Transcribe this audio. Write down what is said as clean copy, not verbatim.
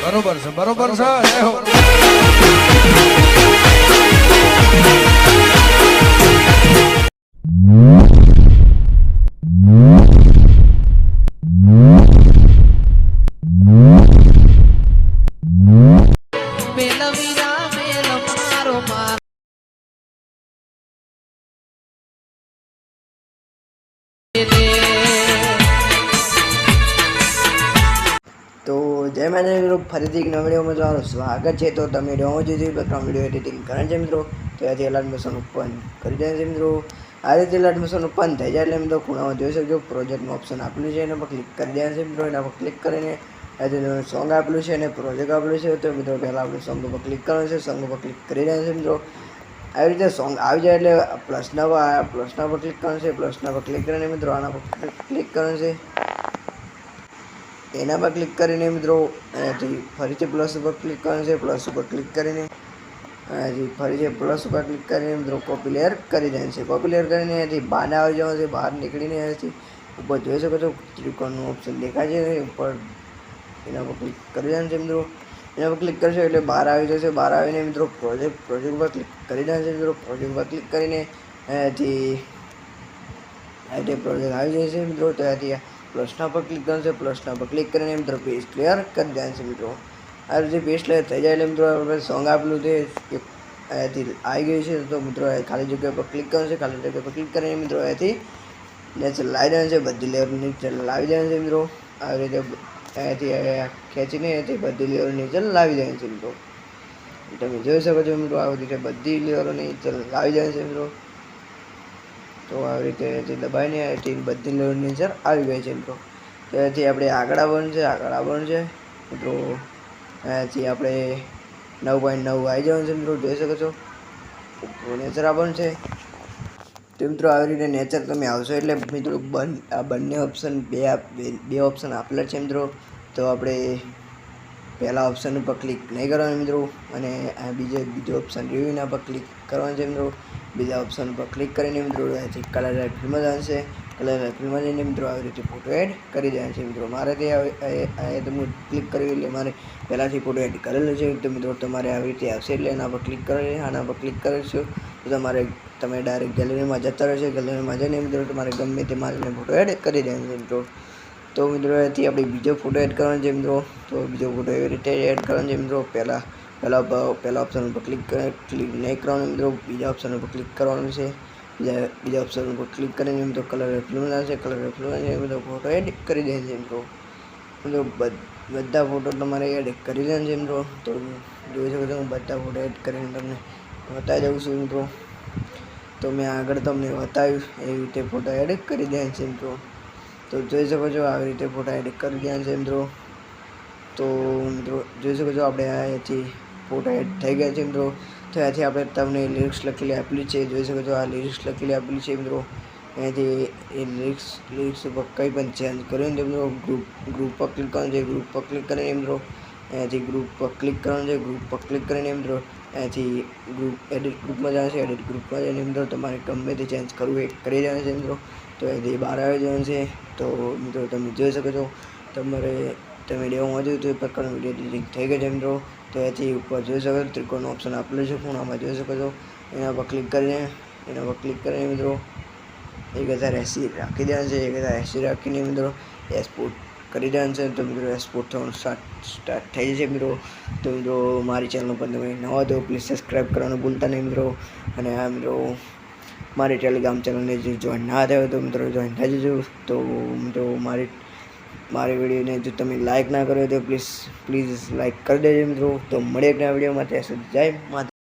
બરોબર છે, બરોબર છે. જય હો. તો જય માતાજી મિત્રો, ફરીથી એક નવા વિડીયોમાં તમારું સ્વાગત છે. તો તમે વિડીયો જોઈ વિડીયો એડિટિંગ કરે છે મિત્રો, તો ત્યાંથી એલર્ટ મોશન ઓપન કરી દે છે મિત્રો. આ રીતે એલર્ટ મોશન ઓપન થઈ જાય એટલે મિત્રો ખૂણામાં જોઈ શકજો પ્રોજેક્ટનું ઓપ્શન આપેલું છે, એના પર ક્લિક કરી દેવાનું છે મિત્રો. એના પર ક્લિક કરીને આજે સોંગ આપેલું છે અને પ્રોજેક્ટ આપેલું છે. તો મિત્રો પહેલાં આપણે સોંગ ઉપર ક્લિક કરવાનું છે, સોંગ ઉપર ક્લિક કરી દેવાનું છે મિત્રો. આવી રીતે સોંગ આવી જાય એટલે પ્લસના પર ક્લિક કરવાનું છે, પ્લસના પર ક્લિક કરીને મિત્રો આના પર ક્લિક કરવાનું છે. એના પર ક્લિક કરીને મિત્રો અહીંયાથી ફરીથી પ્લસ ઉપર ક્લિક કરવાનું છે, પ્લસ ઉપર ક્લિક કરીને અહીંયાથી ફરીથી પ્લસ ઉપર ક્લિક કરીને મિત્રો કોપી લેયર કરી દેવાનું છે. કોપી લેયર કરીને અહીંયાથી બહાર આવી જવાનું છે. બહાર નીકળીને અહીંયાથી ઉપર જોઈ શકો છો ત્રિકોણનું ઓપ્શન દેખાય છે ઉપર, એના પર ક્લિક કરી દેવાનું છે મિત્રો. એના પર ક્લિક કરશો એટલે બહાર આવી જશે. બહાર આવીને મિત્રો પ્રોજેક્ટ પર ક્લિક કરી દેવાનું છે મિત્રો. પ્રોજેક્ટ પર ક્લિક કરીને અહીંયાથી પ્રોજેક્ટ આવી જશે મિત્રો. તો અહીંયાથી પ્લસના પર ક્લિક કરવાનું છે, પ્લસના પર ક્લિક કરીને મિત્રો પેજ ક્લિયર કરી દેવાનું છે મિત્રો. આ રીતે પેજ ક્લિયર થઈ જાય એટલે મિત્રો આપણે સોંગ આપેલું છે અહીંયાથી આવી ગયું છે. તો મિત્રો ખાલી જગ્યા પર ક્લિક કરવાનું છે, ખાલી જગ્યા પર ક્લિક કરીને મિત્રો અહીંયાથી નીચે લાવી દેવાનું છે, બધી લેયર નીચે લાવી દેવાનું છે મિત્રો. આવી રીતે અહીંયાથી ખેંચીને અહીંયાથી બધી લેયર નીચે લાવી દેવાની છે મિત્રો. તમે જોઈ શકો છો મિત્રો આવી રીતે બધી લેયરો નીચે લાવી દેવાની છે મિત્રો. તો આવી રીતે દબાઈને અહીંથી બધી લેયર નીચે આવી ગઈ છે મિત્રો. તો અહીંયાથી આપણે આગળ આવવાનું છે મિત્રો. અહીંયાથી આપણે 9.9 આવી જવાનું છે મિત્રો. જોઈ શકો છો નેચર આવવાનું છે. તો મિત્રો આવી રીતે નેચર તમે આવશો એટલે મિત્રો આ બંને ઓપ્શન બે ઓપ્શન આપેલા છે મિત્રો. તો આપણે પહેલા ઓપ્શન ઉપર ક્લિક નહીં કરવાનું મિત્રો, અને આ બીજો ઓપ્શન રિવ્યુના પર ક્લિક કરવાનું છે મિત્રો. બીજા ઓપ્શન ઉપર ક્લિક કરીને મિત્રો અહીંયાથી કલર ફિલ્મ જશે. કલર ફિલ્મમાં જઈને મિત્રો આવી રીતે ફોટો એડ કરી દેવાનો છે મિત્રો. મારે તે હું ક્લિક કર્યું એટલે મારે પહેલાંથી ફોટો એડ કરેલો છે. તો મિત્રો તમારે આવી રીતે આવશે એટલે એના પર ક્લિક કરી આના પર ક્લિક કરશો તો તમે ડાયરેક્ટ ગેલેરીમાં જતા રહેશો. ગેલેરીમાં જઈને મિત્રો તમારે ગમે તે મારીને ફોટો એડ કરી દેવાનો છે મિત્રો. તો મિત્રો અહીંયાથી આપણે બીજો ફોટો એડ કરવાનો છે મિત્રો. તો બીજો ફોટો એવી રીતે એડ કરવાનો છે મિત્રો. પહેલા ઓપ્શન ઉપર ક્લિક નહીં કરવાનું મિત્રો, બીજા ઓપ્શન ઉપર ક્લિક કરવાનું છે. બીજા ઓપ્શન ઉપર ક્લિક કરીને મિત્રો કલર ફિલ્મ છે, કલર ફિલ્મ મિત્રો ફોટો એડ કરી દે છે મિત્રો. મિત્રો બધા ફોટો તમારે એડ કરી દેવાના છે મિત્રો. તો જોઈ શકો છો હું બધા ફોટો એડ કરીને તમને બતાવી દઉં છું મિત્રો. તો મેં આગળ તમને બતાવ્યું એવી રીતે ફોટો એડ કરી દેવાના છે મિત્રો. તો જોઈ શકો છો આવી રીતે ફોટા એડ કરી દેવાના છે મિત્રો. તો મિત્રો જોઈ શકો છો આપણે અહીંયાથી ફોટા એડ થઈ ગયા છે મિત્રો. તો અહીંયાથી આપણે તમને લિરિક્સ લખેલી આપેલી છે. જોઈ શકો છો આ લિરિક્સ લખેલી આપેલી છે મિત્રો. અહીંયાથી એ લિરિક્સ ઉપર કંઈ પણ ચેન્જ કર્યું છે મિત્રો. ગ્રુપ પર ક્લિક કરવાનું છે, ગ્રુપ પર ક્લિક કરીને મિત્રો અહીંયાથી ગ્રુપ પર ક્લિક કરવાનું છે. ગ્રુપ પર ક્લિક કરીને મિત્રો અહીંયાથી એડિટ ગ્રુપમાં જવાનું છે. એડિટ ગ્રુપમાં જઈને મિત્રો તમારે ગમે તે ચેન્જ કરવું એ કરી દેવાનું છે મિત્રો. તો અહીંથી બહાર આવી જવાનું છે. તો મિત્રો તમે જોઈ શકો છો તમે વિડીયોમાં જોયું તો એ પ્રકારનો વિડીયો એડિટિંગ થઈ ગયો છે મિત્રો. તો અહીંથી ઉપર જોઈ શકો છો ત્રિકોણનો ઓપ્શન આપેલું છે ખૂણામાં જોઈ શકો છો. એના પર ક્લિક કરીને મિત્રો 1080 રાખી દેવાનું છે. 1080 રાખીને મિત્રો એક્સપોર્ટ કરી દેવાનું છે. તો મિત્રો એક્સપોર્ટ થવાનું સ્ટાર્ટ થઈ જશે મિત્રો. તો મિત્રો મારી ચેનલ પર તમે નવા તો પ્લીઝ સબસ્ક્રાઈબ કરવાનું ભૂલતા નહીં મિત્રો. અને આ મિત્રો મારી ટેલિગ્રામ ચેનલને જો જોઈન ના થયો તો મિત્રો જોઈન થઈ જજો. તો મિત્રો મારી વિડીયોને જો તમે લાઇક ના કરો તો પ્લીઝ લાઇક કરી દેજો મિત્રો. તો મળીએ એક નવા વિડીયોમાં. ત્યાં સુધી જય માતા.